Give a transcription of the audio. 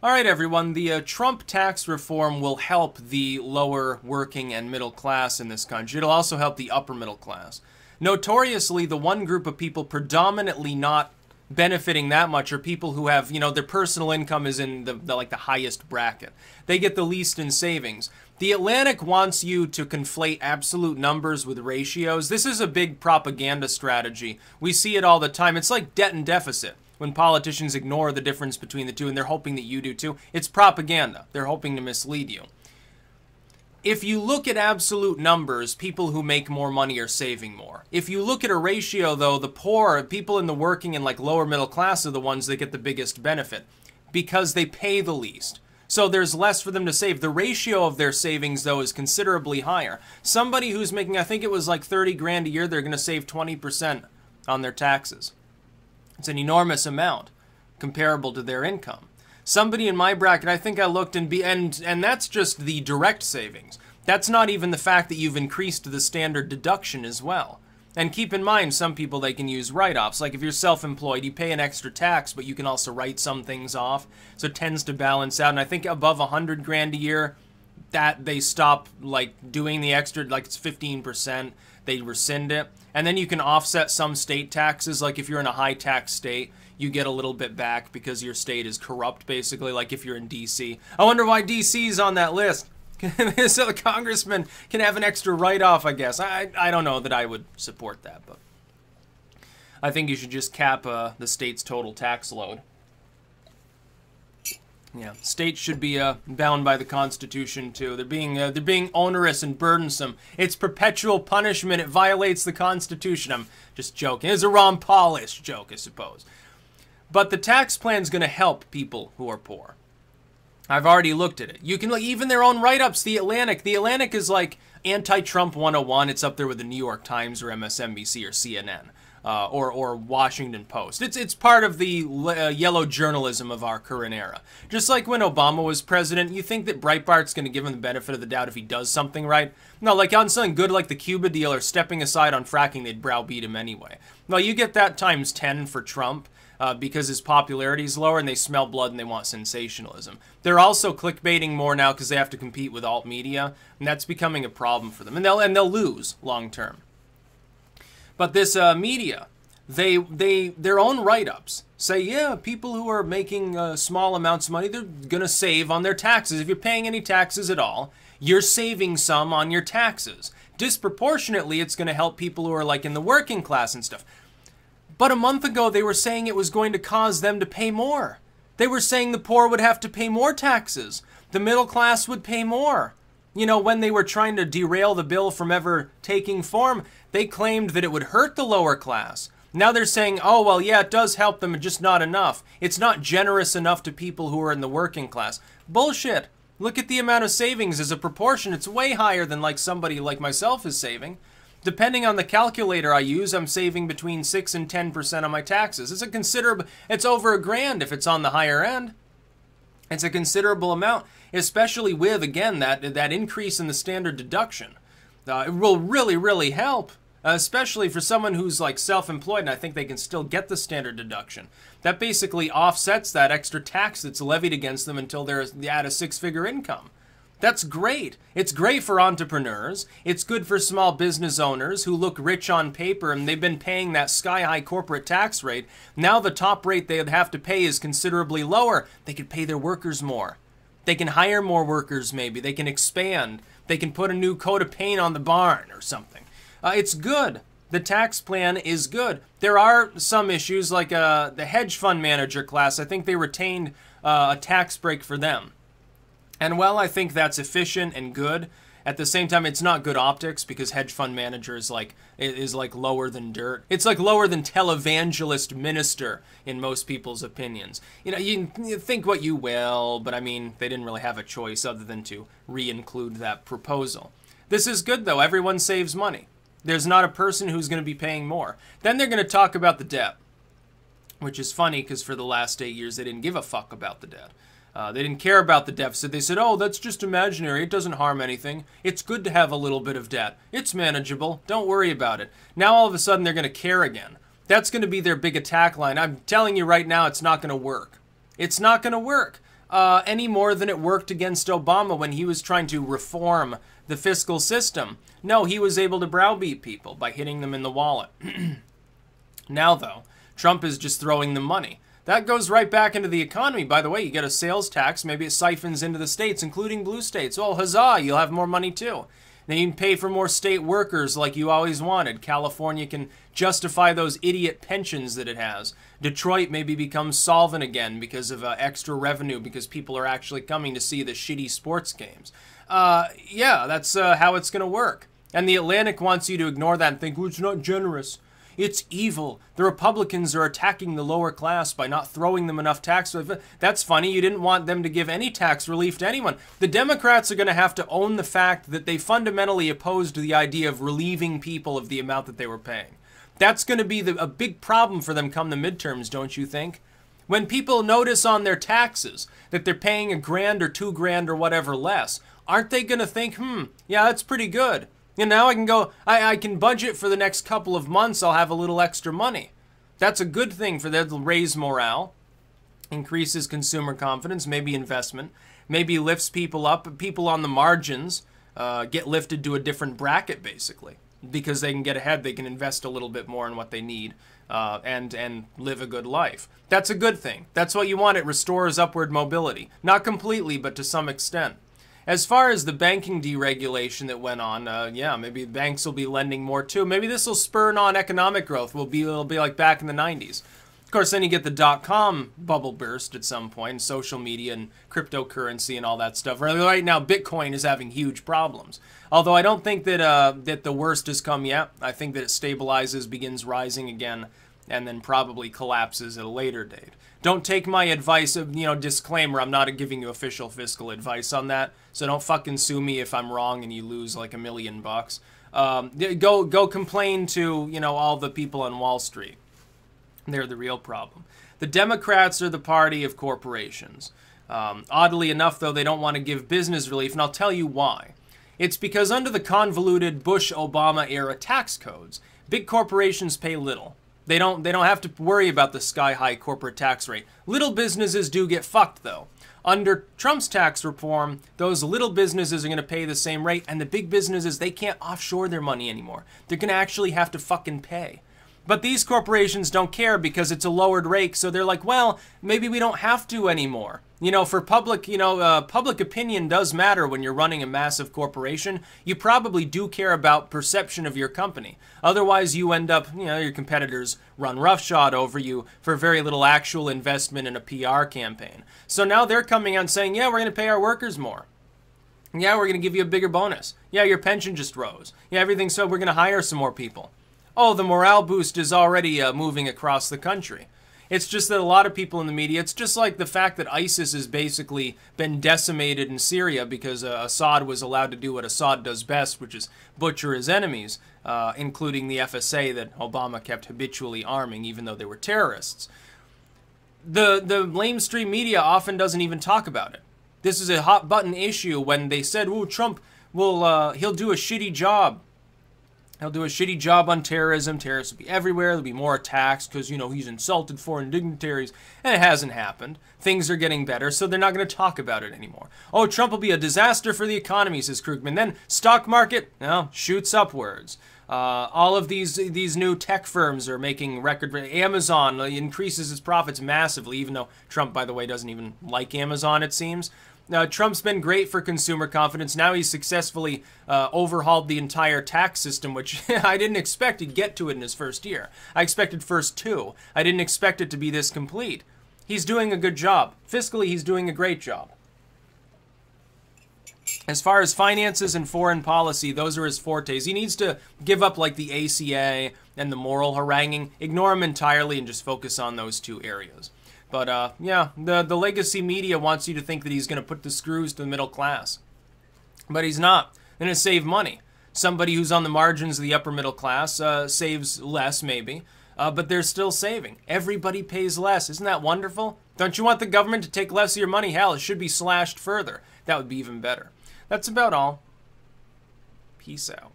All right, everyone, the Trump tax reform will help the lower working and middle class in this country. It'll also help the upper middle class. Notoriously, the one group of people predominantly not benefiting that much are people who have, their personal income is in the highest bracket. They get the least in savings. The Atlantic wants you to conflate absolute numbers with ratios. This is a big propaganda strategy. We see it all the time. It's like debt and deficit. When politicians ignore the difference between the two and they're hoping that you do too, it's propaganda. They're hoping to mislead you. If you look at absolute numbers, people who make more money are saving more. If you look at a ratio, though, the poor, people in the working and lower middle class are the ones that get the biggest benefit because they pay the least. So there's less for them to save. The ratio of their savings, though, is considerably higher. Somebody who's making, I think it was 30 grand a year, they're going to save 20% on their taxes. It's an enormous amount comparable to their income. Somebody in my bracket, I think I looked and that's just the direct savings. That's not even the fact that you've increased the standard deduction as well. And keep in mind, some people, they can use write-offs. Like if you're self-employed, you pay an extra tax, but you can also write some things off. So it tends to balance out. And I think above 100 grand a year, that they stop doing the extra, it's 15%. They rescind it. And then you can offset some state taxes. Like if you're in a high tax state, you get a little bit back because your state is corrupt, basically, like if you're in D.C. I wonder why D.C. is on that list. So the congressman can have an extra write-off, I guess. I don't know that I would support that, but I think you should just cap the state's total tax load. Yeah, states should be bound by the Constitution too. They're being onerous and burdensome. It's perpetual punishment. It violates the Constitution. I'm just joking. It's a Ron Paulish joke, I suppose. But the tax plan's going to help people who are poor. I've already looked at it. You can even their own write-ups. The Atlantic is like anti-Trump 101. It's up there with the New York Times or MSNBC or CNN. Or Washington Post. It's part of the yellow journalism of our current era. Just like when Obama was president, you think that Breitbart's going to give him the benefit of the doubt if he does something right? No, on something good like the Cuba deal or stepping aside on fracking, they'd browbeat him anyway. Well, you get that times 10 for Trump because his popularity is lower and they smell blood and they want sensationalism. They're also clickbaiting more now because they have to compete with alt media, and that's becoming a problem for them. And they'll lose long term. But this media, their own write-ups say, yeah, people who are making small amounts of money, they're going to save on their taxes. If you're paying any taxes at all, you're saving some on your taxes. Disproportionately, it's going to help people who are in the working class and stuff. But a month ago, they were saying it was going to cause them to pay more. They were saying the poor would have to pay more taxes. The middle class would pay more. When they were trying to derail the bill from ever taking form, they claimed that it would hurt the lower class. Now they're saying, oh, well, yeah, it does help them, just not enough. It's not generous enough to people who are in the working class. Bullshit. Look at the amount of savings as a proportion. It's way higher than somebody like myself is saving. Depending on the calculator I use, I'm saving between 6 and 10% on my taxes. It's over $1,000 if it's on the higher end. It's a considerable amount, especially with, again, that increase in the standard deduction. It will really, really help, especially for someone who's self-employed, and I think they can still get the standard deduction. That basically offsets that extra tax that's levied against them until they're at a six-figure income. That's great. It's great for entrepreneurs. It's good for small business owners who look rich on paper and they've been paying that sky-high corporate tax rate. Now the top rate they'd have to pay is considerably lower. They could pay their workers more. They can hire more workers maybe. They can expand. They can put a new coat of paint on the barn or something. It's good. The tax plan is good. There are some issues like the hedge fund manager class. I think they retained a tax break for them. And while I think that's efficient and good, at the same time, it's not good optics because hedge fund manager is lower than dirt. It's lower than televangelist minister in most people's opinions. You think what you will, but I mean, they didn't really have a choice other than to re-include that proposal. This is good though. Everyone saves money. There's not a person who's going to be paying more. Then they're going to talk about the debt, which is funny because for the last 8 years, they didn't give a fuck about the debt. They didn't care about the deficit. They said, oh, that's just imaginary. It doesn't harm anything. It's good to have a little bit of debt. It's manageable. Don't worry about it. Now all of a sudden they're going to care again. That's going to be their big attack line. I'm telling you right now, it's not going to work. It's not going to work. any more than it worked against Obama when he was trying to reform the fiscal system. No, he was able to browbeat people by hitting them in the wallet. Now, though, Trump is just throwing them money. That goes right back into the economy. By the way, you get a sales tax. Maybe it siphons into the states, including blue states. Oh, huzzah, you'll have more money too. Then you can pay for more state workers like you always wanted. California can justify those idiot pensions that it has. Detroit maybe becomes solvent again because of extra revenue, because people are actually coming to see the shitty sports games. Yeah, that's how it's going to work. And the Atlantic wants you to ignore that and think, well, it's not generous. It's evil. The Republicans are attacking the lower class by not throwing them enough tax relief. That's funny. You didn't want them to give any tax relief to anyone. The Democrats are going to have to own the fact that they fundamentally opposed the idea of relieving people of the amount that they were paying. That's going to be a big problem for them come the midterms, don't you think? When people notice on their taxes that they're paying $1,000 or $2,000 or whatever less, aren't they going to think, yeah, that's pretty good. And now I can go, I can budget for the next couple of months, I'll have a little extra money. That's a good thing for them to raise morale, increases consumer confidence, maybe investment, maybe lifts people up. People on the margins get lifted to a different bracket, basically. Because they can get ahead, they can invest a little bit more in what they need and live a good life. That's a good thing. That's what you want. It restores upward mobility. Not completely, but to some extent. As far as the banking deregulation that went on, yeah, maybe banks will be lending more too. Maybe this will spur on economic growth. It'll be like back in the 90s. Of course, then you get the dot-com bubble burst at some point, and social media and cryptocurrency and all that stuff. Right now, Bitcoin is having huge problems. Although I don't think that that the worst has come yet. I think that it stabilizes, begins rising again, and then probably collapses at a later date. Don't take my advice of, disclaimer, I'm not giving you official fiscal advice on that. So don't fucking sue me if I'm wrong and you lose like $1 million bucks. Go complain to, all the people on Wall Street. They're the real problem. The Democrats are the party of corporations. Oddly enough, though, they don't want to give business relief, and I'll tell you why. It's because under the convoluted Bush-Obama era tax codes, big corporations pay little. They don't have to worry about the sky-high corporate tax rate. Little businesses do get fucked, though. Under Trump's tax reform, those little businesses are going to pay the same rate, and the big businesses, they can't offshore their money anymore. They're going to actually have to fucking pay. But these corporations don't care because it's a lowered rate, so they're like, well, maybe we don't have to anymore. For public, public opinion does matter when you're running a massive corporation. You probably do care about perception of your company. Otherwise, you end up, your competitors run roughshod over you for very little actual investment in a PR campaign. So now they're coming out and saying, yeah, we're going to pay our workers more. Yeah, we're going to give you a bigger bonus. Yeah, your pension just rose. Yeah, everything's so we're going to hire some more people. Oh, the morale boost is already moving across the country. It's just that a lot of people in the media, it's just like the fact that ISIS has basically been decimated in Syria because Assad was allowed to do what Assad does best, which is butcher his enemies, including the FSA that Obama kept habitually arming, even though they were terrorists. The mainstream media often doesn't even talk about it. This is a hot button issue when they said, "Oh, Trump he'll do a shitty job. He'll do a shitty job on terrorism. Terrorists will be everywhere. There'll be more attacks because, he's insulted foreign dignitaries." And it hasn't happened. Things are getting better, so they're not going to talk about it anymore. Oh, Trump will be a disaster for the economy, says Krugman. Then stock market, shoots upwards. All of these new tech firms are making record. Amazon increases its profits massively, even though Trump, by the way, doesn't even like Amazon, it seems. Trump's been great for consumer confidence. Now he's successfully overhauled the entire tax system, which I didn't expect he'd get to it in his first year. I expected first 2. I didn't expect it to be this complete. He's doing a good job. Fiscally, he's doing a great job. As far as finances and foreign policy, those are his fortes. He needs to give up like the ACA and the moral haranguing. Ignore them entirely and just focus on those 2 areas. But, yeah, the legacy media wants you to think that he's going to put the screws to the middle class. But he's not. They're going to save money. Somebody who's on the margins of the upper middle class saves less, maybe. But they're still saving. Everybody pays less. Isn't that wonderful? Don't you want the government to take less of your money? Hell, it should be slashed further. That would be even better. That's about all. Peace out.